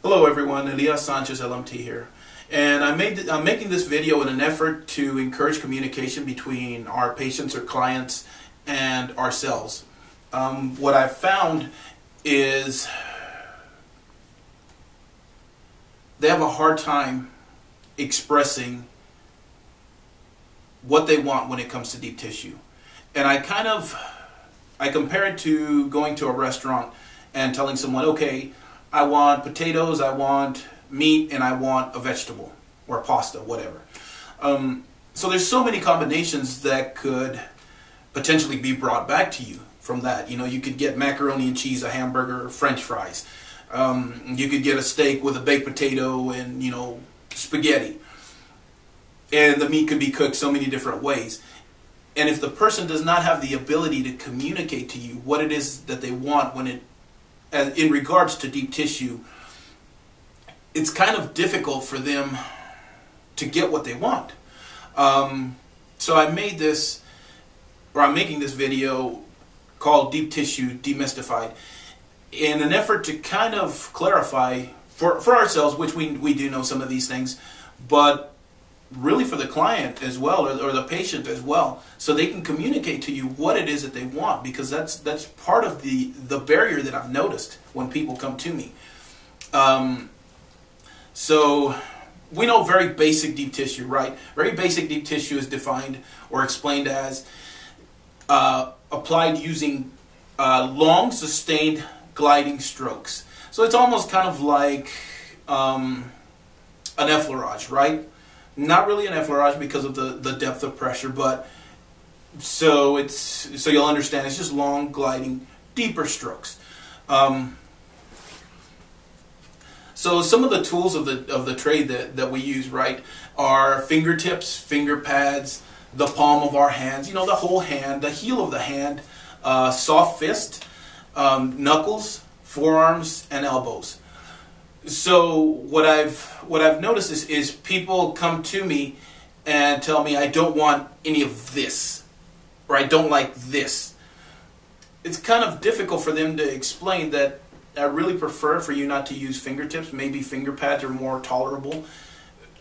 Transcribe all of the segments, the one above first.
Hello everyone, Elias Sanchez, L.M.T here. And I'm making this video in an effort to encourage communication between our patients or clients and ourselves. What I've found is they have a hard time expressing what they want when it comes to deep tissue. And I compare it to going to a restaurant and telling someone, okay, I want potatoes, I want meat, and I want a vegetable or pasta, whatever. So there's so many combinations that could potentially be brought back to you from that. You know, you could get macaroni and cheese, a hamburger, French fries. You could get a steak with a baked potato and, you know, spaghetti. And the meat could be cooked so many different ways. And if the person does not have the ability to communicate to you what it is that they want in regards to deep tissue, it's kind of difficult for them to get what they want. So I'm making this video called Deep Tissue Demystified in an effort to kind of clarify for ourselves, which we do know some of these things, but really for the client as well, or the patient as well, so they can communicate to you what it is that they want, because that's part of the barrier that I've noticed when people come to me. So we know very basic deep tissue, right? Very basic deep tissue is defined or explained as applied using long, sustained, gliding strokes. So it's almost kind of like an effleurage, right? Not really an effleurage because of the depth of pressure, but so you'll understand it's just long, gliding, deeper strokes. So some of the tools of the trade that we use, right, are fingertips, finger pads, the palm of our hands, you know, the whole hand, the heel of the hand, soft fist, knuckles, forearms, and elbows. So what I've noticed is people come to me and tell me, I don't want any of this, or I don't like this. It's kind of difficult for them to explain that I really prefer for you not to use fingertips. Maybe finger pads are more tolerable.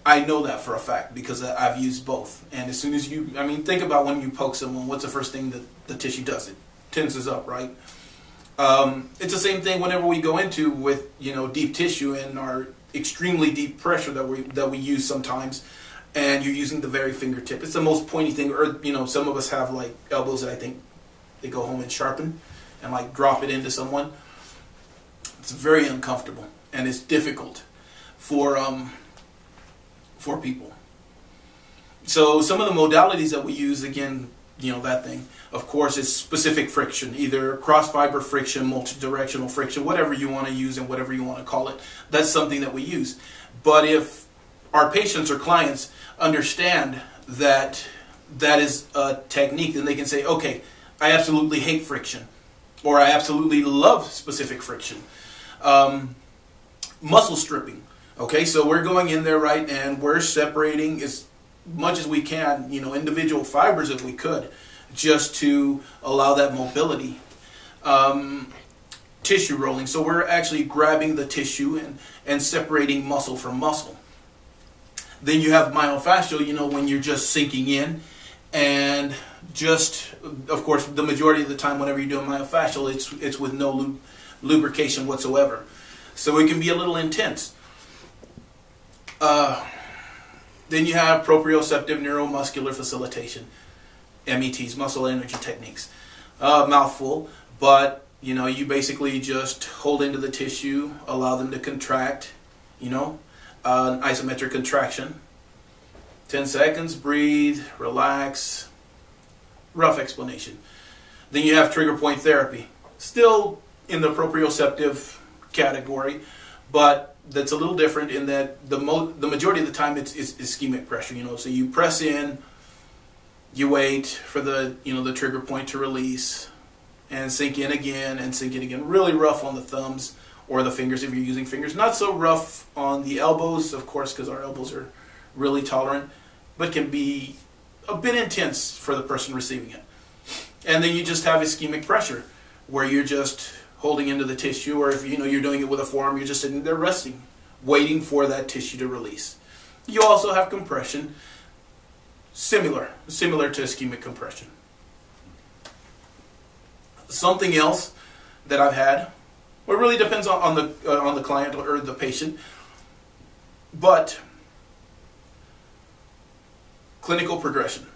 I know that for a fact because I've used both. And as soon as think about when you poke someone, what's the first thing that the tissue does? It tenses up, right? It's the same thing whenever we go into with, you know, deep tissue and our extremely deep pressure that we use sometimes, and you're using the very fingertip. It's the most pointy thing. Or, you know, some of us have like elbows that I think they go home and sharpen and like drop it into someone. It's very uncomfortable and it's difficult for people. So some of the modalities that we use, again, you know, that thing, of course, is specific friction, either cross-fiber friction, multi-directional friction, whatever you want to use and whatever you want to call it. That's something that we use. But if our patients or clients understand that that is a technique, then they can say, okay, I absolutely hate friction, or I absolutely love specific friction. Muscle stripping. Okay, so we're going in there, right, and we're separating as much as we can, you know, individual fibers if we could, just to allow that mobility. Tissue rolling. So we're actually grabbing the tissue and separating muscle from muscle. Then you have myofascial, you know, when you're just sinking in, and just, of course, the majority of the time whenever you're doing myofascial, it's with no lubrication whatsoever. So it can be a little intense. Then you have proprioceptive neuromuscular facilitation, METs, muscle energy techniques. Mouthful, but you know, you basically just hold into the tissue, allow them to contract, you know, an isometric contraction. 10 seconds, breathe, relax. Rough explanation. Then you have trigger point therapy, still in the proprioceptive category, but that's a little different in that the majority of the time it's ischemic pressure. You know, so you press in, you wait for the trigger point to release, and sink in again and sink in again. Really rough on the thumbs or the fingers if you're using fingers. Not so rough on the elbows, of course, because our elbows are really tolerant, but can be a bit intense for the person receiving it. And then you just have ischemic pressure, where you're just holding into the tissue, or if you know you're doing it with a forearm, you're just sitting there resting waiting for that tissue to release. You also have compression, similar to ischemic compression. Something else that I've had, well, it really depends on the client or the patient, but clinical progression.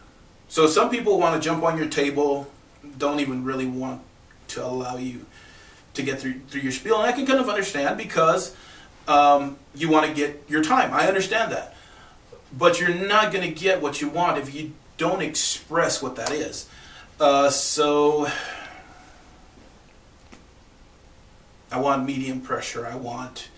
So some people want to jump on your table, don't even really want to allow you to get through your spiel, and I can kind of understand, because you want to get your time. I understand that. But you're not going to get what you want if you don't express what that is. So I want medium pressure. I want,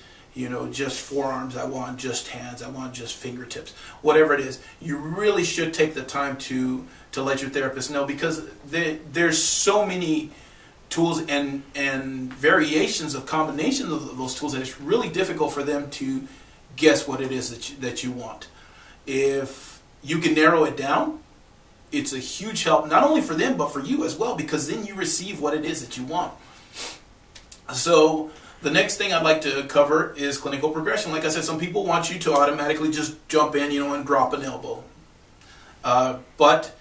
just forearms. I want just hands. I want just fingertips. Whatever it is, you really should take the time to let your therapist know, because there's so many tools and variations of combinations of those tools that it's really difficult for them to guess what it is that you want. If you can narrow it down, it's a huge help, not only for them, but for you as well, because then you receive what it is that you want. So the next thing I'd like to cover is clinical progression. Like I said, some people want you to automatically just jump in, and drop an elbow. But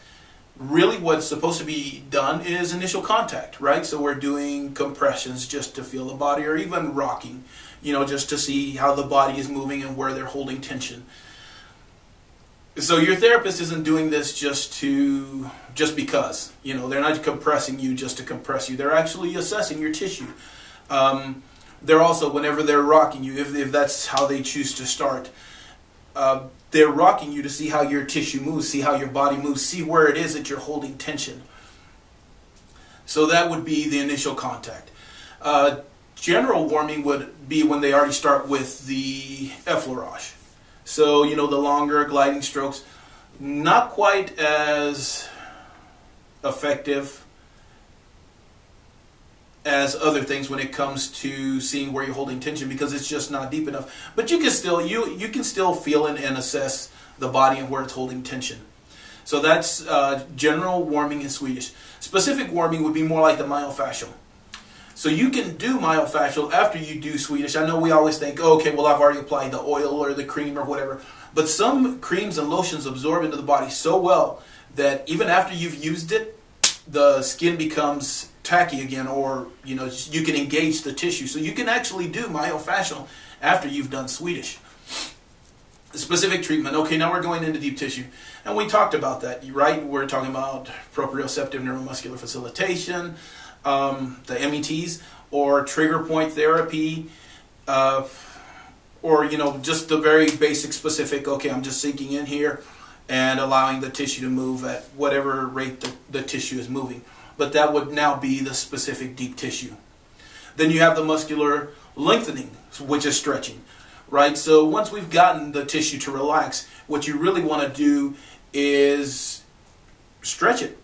really what's supposed to be done is initial contact, right? So we're doing compressions just to feel the body, or even rocking, just to see how the body is moving and where they're holding tension. So your therapist isn't doing this just because, they're not compressing you just to compress you. They're actually assessing your tissue. They're also, whenever they're rocking you, if that's how they choose to start, they're rocking you to see how your tissue moves, see how your body moves, see where it is that you're holding tension. So that would be the initial contact. General warming would be when they already start with the effleurage. So, the longer gliding strokes, not quite as effective as other things when it comes to seeing where you're holding tension, because it's just not deep enough. But you can still you can still feel and assess the body and where it's holding tension. So that's general warming in Swedish. Specific warming would be more like the myofascial. So you can do myofascial after you do Swedish. I know we always think, oh, okay, well, I've already applied the oil or the cream or whatever. But some creams and lotions absorb into the body so well that even after you've used it, the skin becomes tacky again, or you can engage the tissue. So you can actually do myofascial after you've done Swedish. Specific treatment. Okay, now we're going into deep tissue. And we talked about that, right? We're talking about proprioceptive neuromuscular facilitation, the METs, or trigger point therapy, or just the very basic specific, okay, I'm just sinking in here and allowing the tissue to move at whatever rate the tissue is moving. But that would now be the specific deep tissue. Then you have the muscular lengthening, which is stretching, right? So once we've gotten the tissue to relax, what you really want to do is stretch it.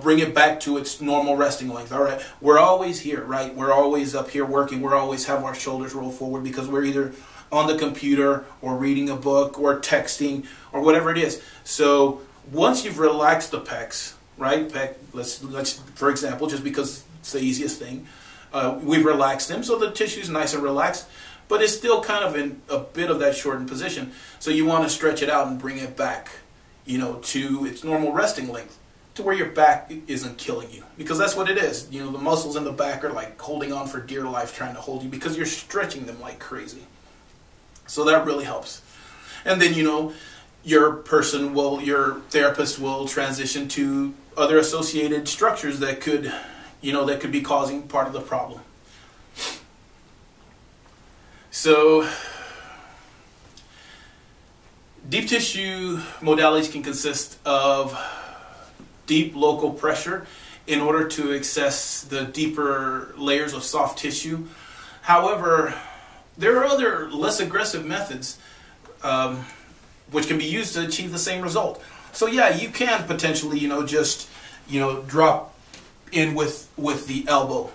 Bring it back to its normal resting length. All right, we're always here, right? We're always up here working. We're always have our shoulders roll forward because we're either on the computer or reading a book or texting or whatever it is. So once you've relaxed the pecs, right? Let's for example, just because it's the easiest thing, we've relaxed them, so the tissue's nice and relaxed, but it's still kind of in a bit of that shortened position. So you want to stretch it out and bring it back, to its normal resting length, to where your back isn't killing you, because that's what it is. The muscles in the back are like holding on for dear life, trying to hold you because you're stretching them like crazy. So that really helps. And then your therapist will transition to other associated structures that could be causing part of the problem. So deep tissue modalities can consist of deep local pressure in order to access the deeper layers of soft tissue. However, there are other less aggressive methods which can be used to achieve the same result. So yeah, you can potentially, just drop in with the elbow.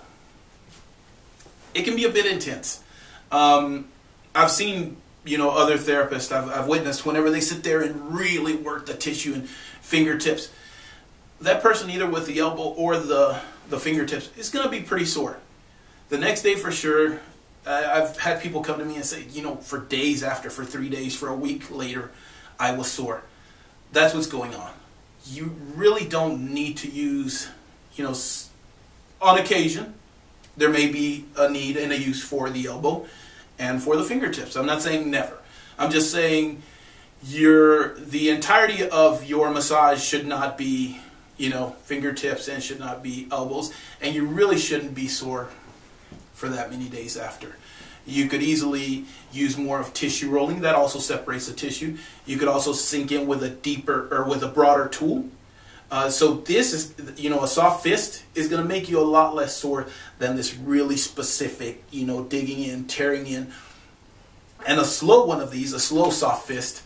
It can be a bit intense. I've seen, other therapists, I've witnessed whenever they sit there and really work the tissue and fingertips, that person either with the elbow or the fingertips is going to be pretty sore. The next day for sure, I've had people come to me and say, you know, for days after, for 3 days, for a week later, I was sore. That's what's going on. You really don't need to use, you know, on occasion, there may be a need and a use for the elbow and for the fingertips. I'm not saying never. I'm just saying the entirety of your massage should not be, you know, fingertips and should not be elbows, and you really shouldn't be sore for that many days after. You could easily use more of tissue rolling. That also separates the tissue. You could also sink in with a deeper or with a broader tool. So this is, you know, a soft fist is going to make you a lot less sore than this really specific, you know, digging in, tearing in. And a slow one of these, a slow soft fist,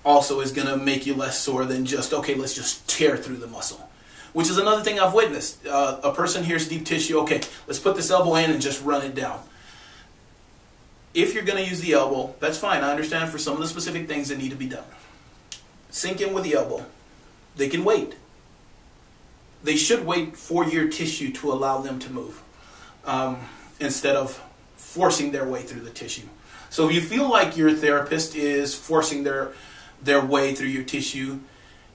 also is going to make you less sore than just, okay, let's just tear through the muscle. Which is another thing I've witnessed. A person hears deep tissue, okay, let's put this elbow in and just run it down. If you're going to use the elbow, that's fine. I understand for some of the specific things that need to be done. Sink in with the elbow. They can wait. They should wait for your tissue to allow them to move, instead of forcing their way through the tissue. So if you feel like your therapist is forcing their way through your tissue,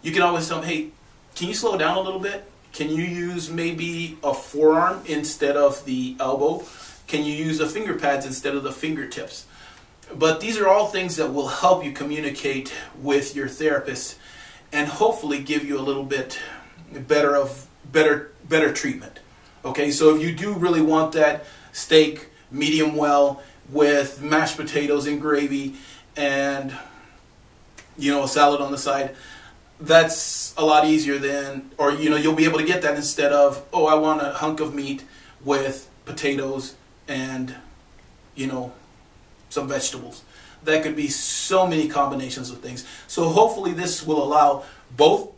you can always tell them, hey, can you slow down a little bit? Can you use maybe a forearm instead of the elbow? Can you use the finger pads instead of the fingertips? But these are all things that will help you communicate with your therapist and hopefully give you a little bit better treatment. Okay, so if you do really want that steak medium well with mashed potatoes and gravy and, you know, a salad on the side, that's a lot easier than, or, you know, you'll be able to get that instead of, oh, I want a hunk of meat with potatoes and, you know, some vegetables. That could be so many combinations of things. So hopefully this will allow both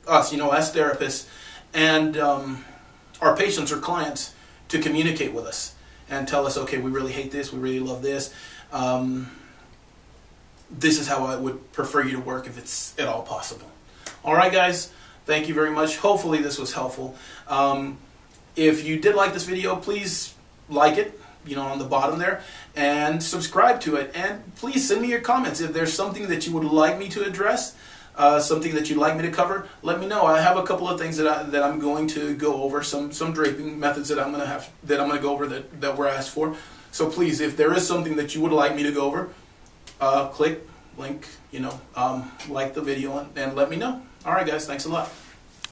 us, you know, as therapists and our patients or clients to communicate with us and tell us, okay, we really hate this, we really love this. This is how I would prefer you to work if it's at all possible. All right, guys, thank you very much. Hopefully this was helpful. If you did like this video, please like it, you know, on the bottom there, and subscribe to it. And please send me your comments. If there's something that you would like me to address, something that you'd like me to cover, let me know. I have a couple of things that I'm going to go over, some draping methods that I'm going to go over that were asked for. So please, if there is something that you would like me to go over, click link, you know, like the video and let me know. All right, guys, thanks a lot.